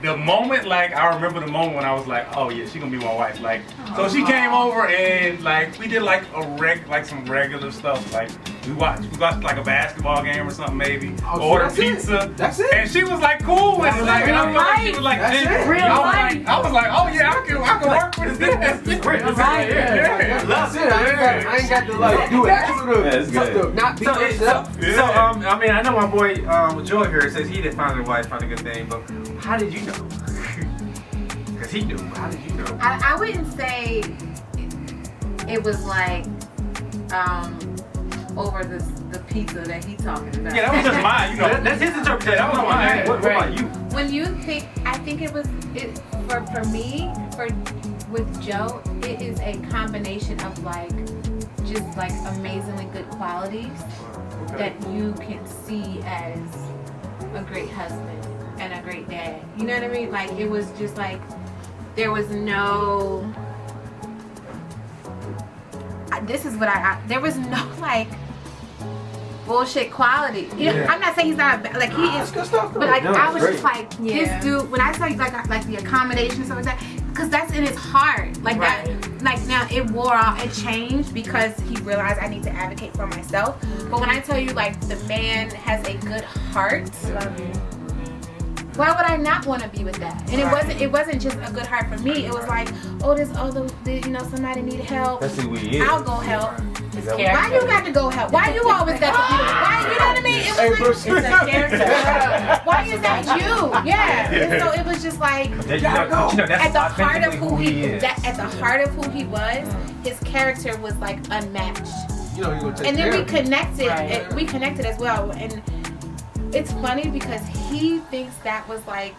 the moment, like, I remember the moment when I was like, oh yeah, she gonna be my wife. Like, so she came over and like we did like some regular stuff. Like we watched like a basketball game or something maybe. Ordered pizza. That's it. And she was like cool with it. Like, and I felt like she was like, I was like, oh yeah, I can work with this. That's great. That's it. I ain't got to like do it. Not be yourself. So I mean, I know my boy Joy here says he didn't find a wife, find a good thing, but how did you know? Because he knew. How did you know? I wouldn't say it was like over the pizza that he talking about. Yeah, that was just mine. You know, That's his interpretation. That was mine. What about you? When you think, I think it was for me with Joe. It is a combination of like just like amazingly good qualities that you can see as a great husband and a great dad. You know what I mean? Like it was just like there was no. There was no like bullshit quality. You know, I'm not saying he's not like he is, good stuff, but like I was just like Yeah. this dude. When I tell you like the accommodation and stuff like that, because that's in his heart. Like that. Like now it wore off. It changed because he realized I need to advocate for myself. But when I tell you like the man has a good heart. Why would I not want to be with that? And it wasn't just a good heart for me. It was like, oh, there's somebody need help. That's who he is. I'll go help. Why you got to go help? Why you always got to be? Why you know what I mean? It was like, it's a character. Why is that you? Yeah. And so it was just like at the heart of who he is. At the heart of who he was, his character was like unmatched. You know, you're gonna take and then care we connected. We connected as well. And it's funny because he thinks that was like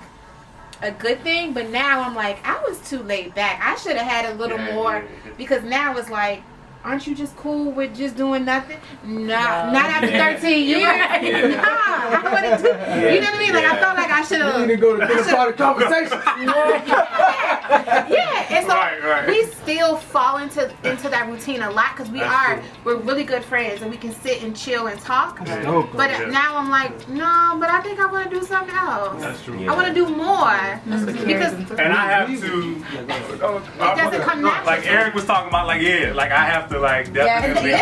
a good thing, but now I'm like, I was too laid back. I should have had a little more because now it's like, aren't you just cool with just doing nothing? Nah, not after 13 years. Nah, I wouldn't do. You know what I mean? Like I felt like I should have. You need to go to the part of conversation. Yeah, and so we still fall into that routine a lot because we're really good friends and we can sit and chill and talk. But now I'm like, no, but I think I want to do something else. That's true. I want to do more because and I have to. it doesn't come natural. Like Eric was talking about, like like I have to like definitely. This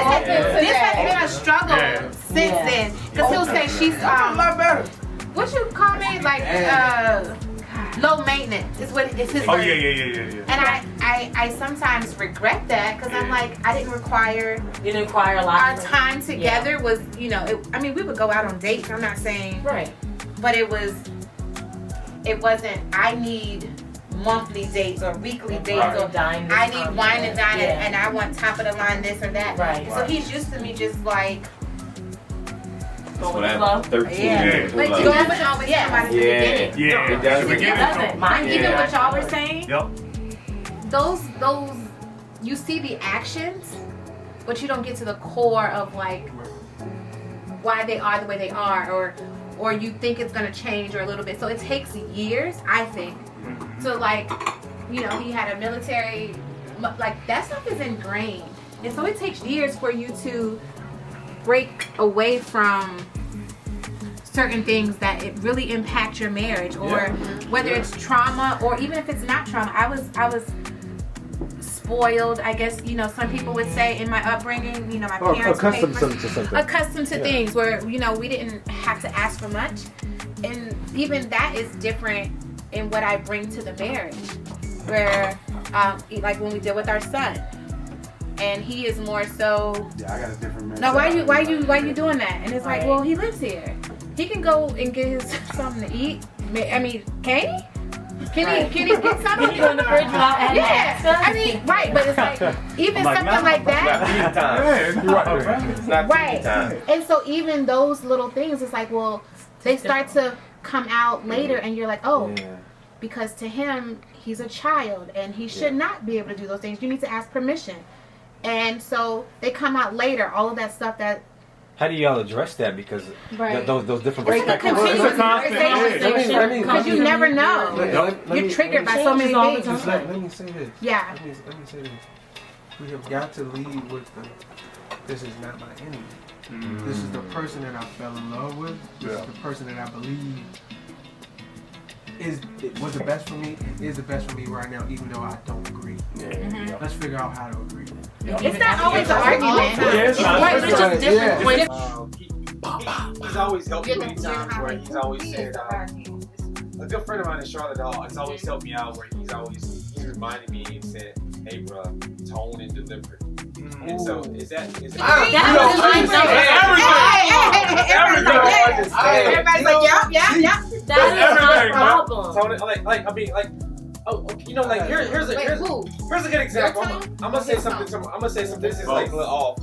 has been a struggle since then because he'll say she's a lot better. what you call me like low maintenance is what is his Oh word. yeah. And I sometimes regret that because I'm like I didn't require a lot. our time together was we would go out on dates. I'm not saying but it wasn't I need monthly dates or weekly dates or I need wine and dine and I want top of the line this or that. Right. So he's used to me just like Go with the flow. 13 years. But it doesn't always come out at the beginning. Yeah, it does. It doesn't. Mine Even what y'all were saying, Yep. those you see the actions, but you don't get to the core of like why they are the way they are, or you think it's gonna change or a little bit. So it takes years, I think, to like, he had a military, like that stuff is ingrained, and so it takes years for you to break away from certain things that it really impact your marriage, or whether it's trauma or even if it's not trauma. I was spoiled, I guess, some people would say in my upbringing, my parents accustomed to something. Accustomed to things where, we didn't have to ask for much. And even that is different in what I bring to the marriage. Where, like when we deal with our son. And he is more so. Yeah, I got a different man. No, why you doing that? And it's like, well, he lives here. He can go and get his something to eat. I mean, can he? Can he get something? Can you go in the fridge without adding Yeah, I mean, right, but it's like even something like that. It's not Right. time. And so even those little things, it's like, well, they start to come out later, and you're like, oh, because to him, he's a child, and he should not be able to do those things. You need to ask permission. And so they come out later, all of that stuff that. How do y'all address that? Because those different It's a perspectives. continuous conversation because you never know. You're triggered by so many things. Let me say this. Yeah. Let me say this. We have got to lead with this is not my enemy. This is the person that I fell in love with. This is the person that I believe was the best for me, is the best for me right now, even though I don't agree. Let's figure out how to agree. It's not always an argument. It's not. Right, but it's just different points. He's always helped me You're many the- times where he's always said, the a good friend of mine in Charlotte has always helped me out where he's reminded me and said, hey bro, tone and delivery. And so is that Everybody's like, yeah. That is everything, my problem. tone it, here's a good example. I'm gonna say something. This is like a little off.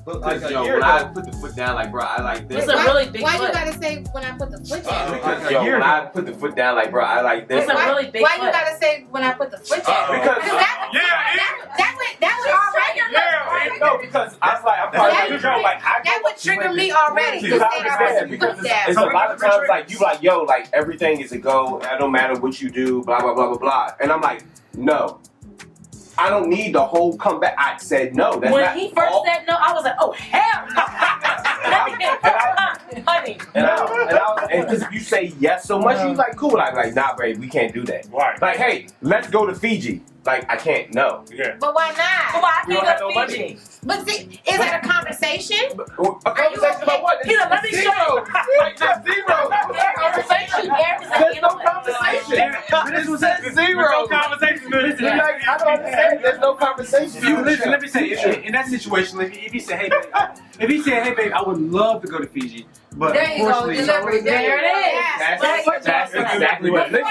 But like a yo, year when I ago, put the foot down, like bro, I like this. It's a really big Why foot. you gotta say when I put the foot down? because Yo, a year when I ago, put the foot down, like bro, I like this. It's a really big Why foot. you gotta say when I put the foot down? Because That would already. no, because I'm probably That would trigger me already. Because To I say that I understand put the because foot down. it's a lot of times like you like yo like everything is a go. It don't matter what you do. Blah blah blah blah blah. And I'm like no. I don't need the whole comeback. I said no. That's When not he first all. said no, I was like, oh hell no. Honey. And because if you say yes so much, you like cool. Like nah, babe, we can't do that. Right. Like hey, let's go to Fiji. Like I can't. No. Yeah. But why not? Well, I We don't can't have go no to Fiji. But see, is it a conversation? A conversation about what? He's like, let me show you. Like just zero. Conversation. There's no conversation. This was at zero. No conversation. You're like, I don't understand. There's no conversation. Listen, let me say, in that situation, if he said, hey babe, I would love to go to Fiji, but There you go, unfortunately, delivery. There it is. That's exactly what it is.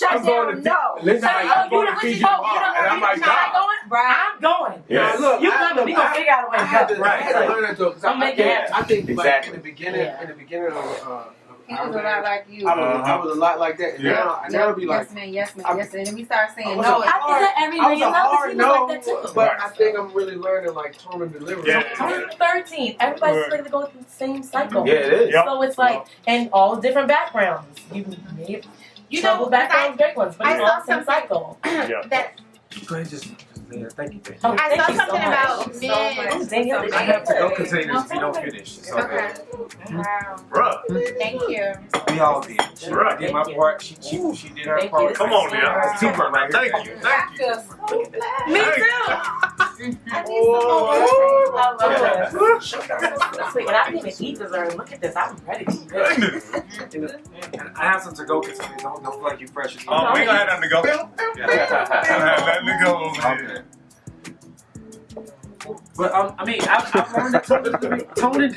I'm going to listen, like, I'm going to Fiji tomorrow, and I'm like, nah. I'm going. Yeah. Look, You coming? We gonna figure out a way I had to to, go. I had to learn that though, because I'm making it. I think like Exactly. in the beginning of He was a lot like you. I was a lot like that. And now it'll be like, yes man. And then we start saying I no. was It's a I hard. think that every I was man a hard knows no, like that too. but I think I'm really learning like tone and delivery. Yeah. On the 13th, everybody's going to go through the same cycle. Yeah, it is. Yep. So it's like, and all different backgrounds. You may You trouble know, backgrounds, great ones, but I it's all saw the same cycle. that go ahead, just thank you. Oh, I thank saw you so something much. about Thank you so men. much. Oh, Danielle, I have to go containers if you don't finish. So Okay. Wow. Bruh. Thank you. we all did. I did my part. She did her Thank part. you. Come on, now. It's teamwork right here. Thank you. I Thank you. feel so blessed. Me Thank too. I need some more. I love this. Sweet, and I didn't even eat dessert. Look at this. I'm ready to eat this. And I have some to-go containers. Don't feel like you fresh. We gonna have nothing to go. Nothing to go over here. But I mean, I've learned that tone and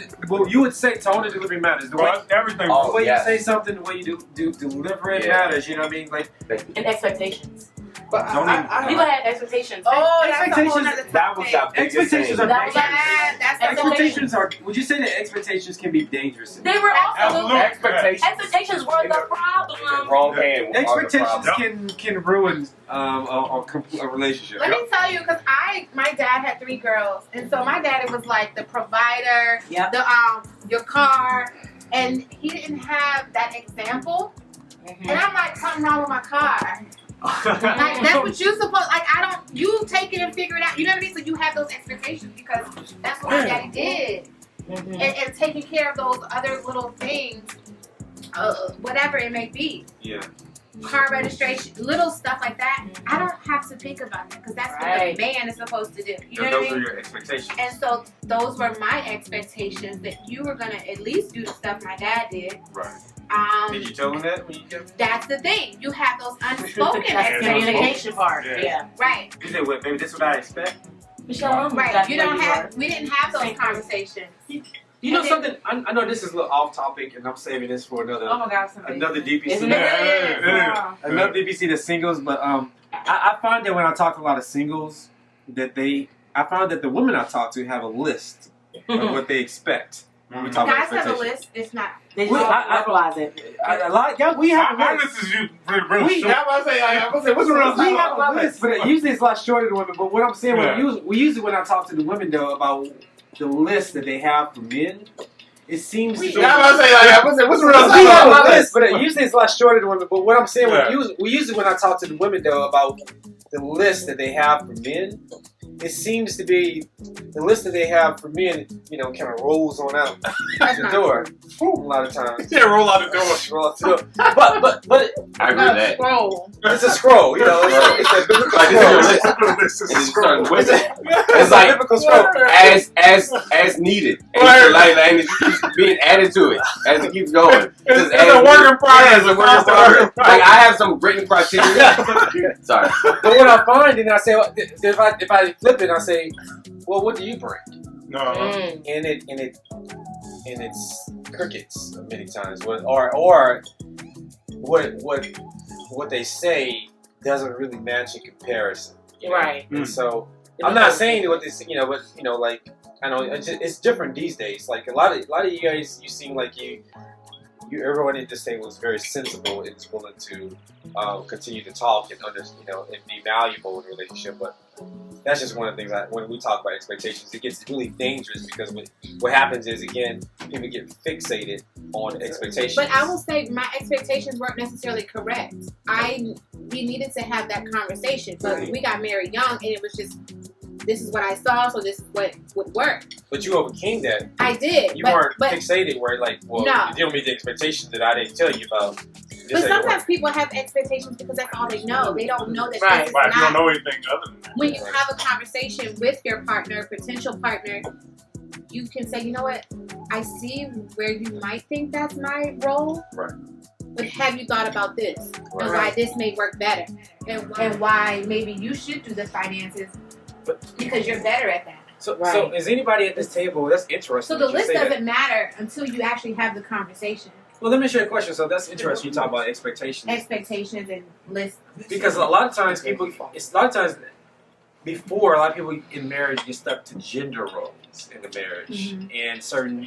you would say tone and delivery matters. The way, Bro, everything. the way yes. you say something, the way you deliver it Yeah. matters. You know what I mean? Like And expectations. But People had expectations. Oh, that's a whole Expectations- nother That was topic. the biggest expectations thing. are That was dangerous. That's the Expectations are. Would you say that expectations can be dangerous? They were also Absolutely. expectations were the In the problem. wrong hand. Expectations can ruin a relationship. Let me tell you, because my dad had 3 girls, and so my daddy was like the provider, Yep. your car, and he didn't have that example. And I'm like, something wrong with my car. Like that's what you supposed. Like you take it and figure it out. You know what I mean? So you have those expectations because that's what my daddy did, and taking care of those other little things, whatever it may be. Yeah. Car registration, little stuff like that. I don't have to think about that because that's what the man is supposed to do. You know what I Those are mean? your expectations. And so those were my expectations that you were gonna at least do the stuff my dad did. Right. Did you tell him that when you came? That's the thing. You have those unspoken That's the expectations. communication part. Yeah. Yeah. Right. You said, "What, baby? This is what I expect." Michelle, Right. You don't have. We didn't have those conversations. You know And then- something? I know this is a little off topic, and I'm saving this for another Oh my God, another DPC. Isn't Yeah. Another DPC that's singles, but I find that when I talk to a lot of singles, I found that the women I talk to have a list of what they expect when we talk about Guys have a expectations. list. It's not. They Well, just I- verbalize it. We have a Our list. list is real We- short. I'm gonna say, what's wrong? We have a list, but usually it's a lot shorter than women. But what I'm saying, we usually when I talk to the women though about the list that they have for men, it seems. I'm gonna say, what's We wrong? have a list, but usually it's a lot shorter than women. But what I'm saying, Yeah. we usually when I talk to the women though about the list that they have for men, it seems to be the list that they have for men, kind of rolls on out the door. A lot of times. Yeah, roll out the door. Roll out the door. But I agree with that. Scroll. it's a scroll, it's a biblical Like, scroll. this is your list. And you start with it. It's like biblical scroll. as needed. And and it keeps being added to it as it keeps going. It's a work in progress. Yeah, it's a work in progress. Like I have some written criteria. Sorry. But what I find, and I say, if I flip it, I say, well, what do you bring? No. And it's crickets many times, or what they say doesn't really match in comparison. Right. And so I'm not saying what they say, but like I know it's different these days. Like a lot of you guys, you seem like everyone in this table is very sensible and is willing to continue to talk and and be valuable in a relationship. But that's just one of the things when we talk about expectations, it gets really dangerous because what happens is, again, people get fixated on expectations. But I will say my expectations weren't necessarily correct. We needed to have that conversation, but we got married young, and it was just, this is what I saw, so this is what would work. But you overcame that. I did. You but, weren't but, fixated where like, well, No. you didn't meet the expectations that I didn't tell you about. But sometimes people have expectations because that's all they know. They don't know that Right. this is Right, you don't not. know anything other than that. When you have a conversation with your partner, potential partner, you can say, you know what, I see where you might think that's my role. Right. But have you thought about this? And why Right. this may work better? And why maybe you should do the finances because you're better at that. So Right. is anybody at this table? That's interesting. So the that you list say that. doesn't matter until you actually have the conversation. Well, let me ask you a question. So that's interesting. You talk about expectations Expectations and lists. because a lot of times before a lot of people in marriage get stuck to gender roles in the marriage and certain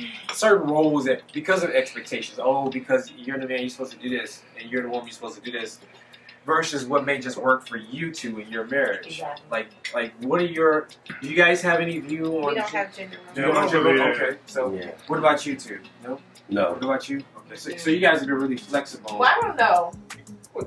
roles that because of expectations. Oh, because you're the man, you're supposed to do this, and you're the woman, you're supposed to do this. Versus what may just work for you two in your marriage. Exactly. Like what are your? Do you guys have any view on? We don't have gender roles. You don't have Yeah. okay. So Yeah. what about you two? No. No. What about you? Okay. So you guys have been really flexible. Well, I don't know. What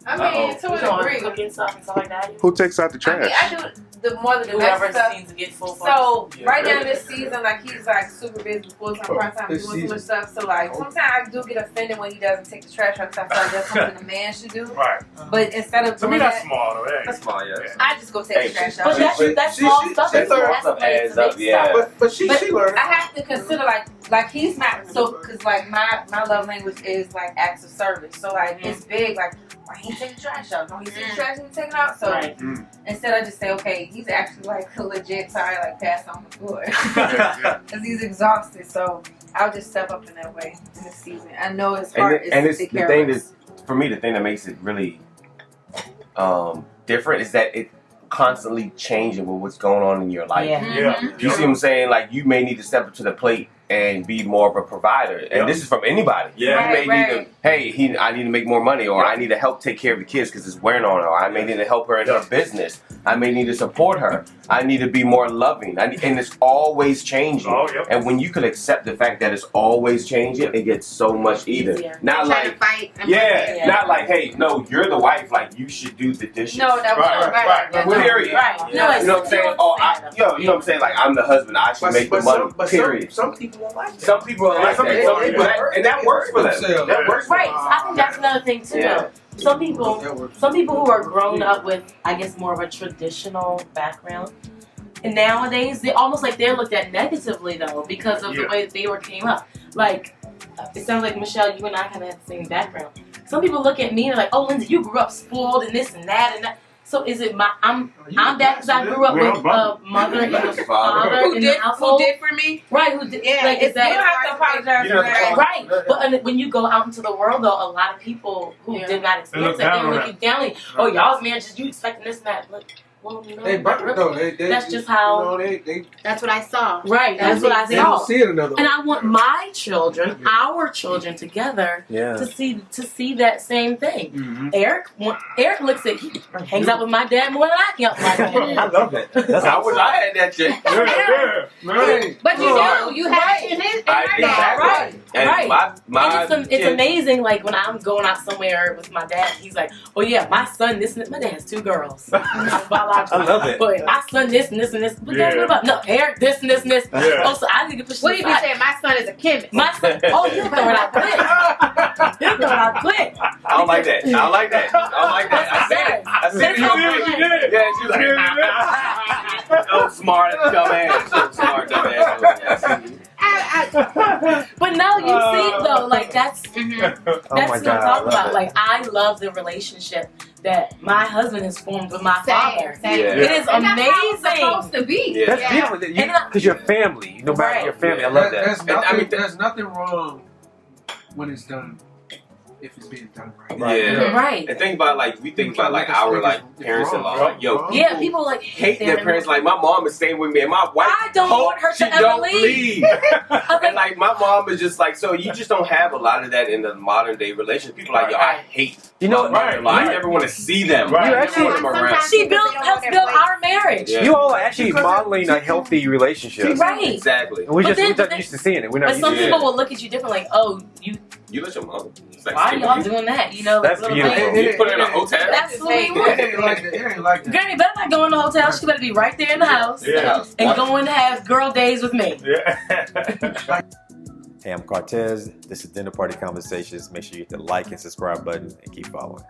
I Uh-oh. mean, to You a know, degree. cooking stuff and stuff like that. Who takes out the I mean, trash? I do the more the Whoever domestic stuff. seems to get full So Yeah. right now this season, like he's like super busy, full time, part time, doing This so much season. stuff. So like sometimes I do get offended when he doesn't take the trash out because I feel like that's something a man should do. Right. But instead of To me, doing that's that, small, though. That That's ain't- small, yes. I just go take Hey, the trash But out. that's She- small she- stuff. she That's learned. the place Adds to up, make yeah. stuff. But she learned. I have to consider like he's not so because like my love language is like acts of service. So like it's big. Like why he take the trash out? Don't he see the trash and take it out? So Right. instead I just say okay, he's actually like legit tired, like passed on the floor because he's exhausted. So I'll just step up in that way in this season. I know it's hard. And it's to take the care thing of us. is, for me, the thing that makes it really different is that it constantly changing with what's going on in your life. Yeah. Yeah. You see what I'm saying? Like you may need to step up to the plate and be more of a provider. And Yeah. this is from anybody. Yeah. You may need to, Right. hey, I need to make more money, or Yeah. I need to help take care of the kids because it's wearing on her. Or I may need to help her in her business. I may need to support her. I need to be more loving. And it's always changing. Oh, yep. And when you can accept the fact that it's always changing, it gets so much easier. Easier. Not Trying like, to fight. yeah, not like, hey, no, you're the wife. Like, you should do the dishes. No, that Right. no. Period. Right. Yeah. You know what I'm saying? Oh, you know what I'm saying? Like, I'm the husband. I should make the money. Period. Some people won't like that. Some people are like Some that. people Some are, people, yeah. and that works for them. Themselves. That works for Right. them. I think that's another thing too. Yeah. Though. Some people who are grown up with, I guess, more of a traditional background, and nowadays they almost like they're looked at negatively though because of the way that they came up. Like it sounds like Michelle, you and I kind of have the same background. Some people look at me and are like, "Oh, Lindsay, you grew up spoiled and this and that and that." So is it I'm bad because I grew up with a mother and a father Who in did the household, for me? right? Who did? Yeah, like, is you don't that have to apologize You for don't have to that. right? But when you go out into the world, though, a lot of people who Yeah. did not experience They that, look they down look on you down. Oh, y'all's man, just you expecting this and that. Like, well, no, They not burn really. though. They That's just how- You know, they That's what I saw. Right, that's what I they saw. don't see it another way. And I want my children, our children, together Yeah. to see that same thing. Mm-hmm. Eric looks at he hangs out with my dad more than I can out with my I dad. love that. That's I wish I had that chick. Hey, But you do. You have it in his. Right. And Right. my And it's kid- amazing, like when I'm going out somewhere with my dad, he's like, "Oh yeah, my son, this and that." My dad has 2 girls. Voila. biological. I love it. But my son this and this and this. But then what about no Eric this and this and this? Yeah. Oh, so I need to push. What if you say my son is a chemist? My son? Oh, he'll throw it out quick. He'll throw it out quick. I don't like that. I don't like that. I don't like that. I said it. I said it. Yeah, she's like, oh, smart, dumbass. So smart, dumbass. But no, you see it though, like that's Mm-hmm. that's Oh my what I'm God, I talking love about. it. Like I love the relationship that my husband has formed with my father. Same. Yeah. It is And that's how it's amazing. supposed to be. Yeah. Yeah. That's beautiful because you're family. No matter Right. your family, I love that. There's And nothing, I mean, there's nothing wrong when it's done, if it's being done right. Yeah. Right. And think about like we think about like our like parents-in-law. Like, yo, Yeah, people like hate their parents. Like my mom is staying with me, and my wife. I don't hope want her to she ever don't leave. And like my mom is just like, so you just don't have a lot of that in the modern day relationship. People are like, yo, I hate. You know, my mother-in-law. I never want to see them. Right. You actually- want them around. She helped build our marriage. Yeah. you all are actually modeling a healthy relationship. Right. Exactly. And we're But just then- not used to seeing it. We're not But used some to it. people will look at you different, like, oh, You let your mom. It's like, why are stay y'all with you. doing that? You know, That's little beautiful. things. You put her in a hotel. That's what we It want. ain't like that. It ain't like that. Granny better not go in the hotel. She better be right there in the house Yeah. and go and have girl days with me. Yeah. Hey, I'm Cortez. This is Dinner Party Conversations. Make sure you hit the like and subscribe button and keep following.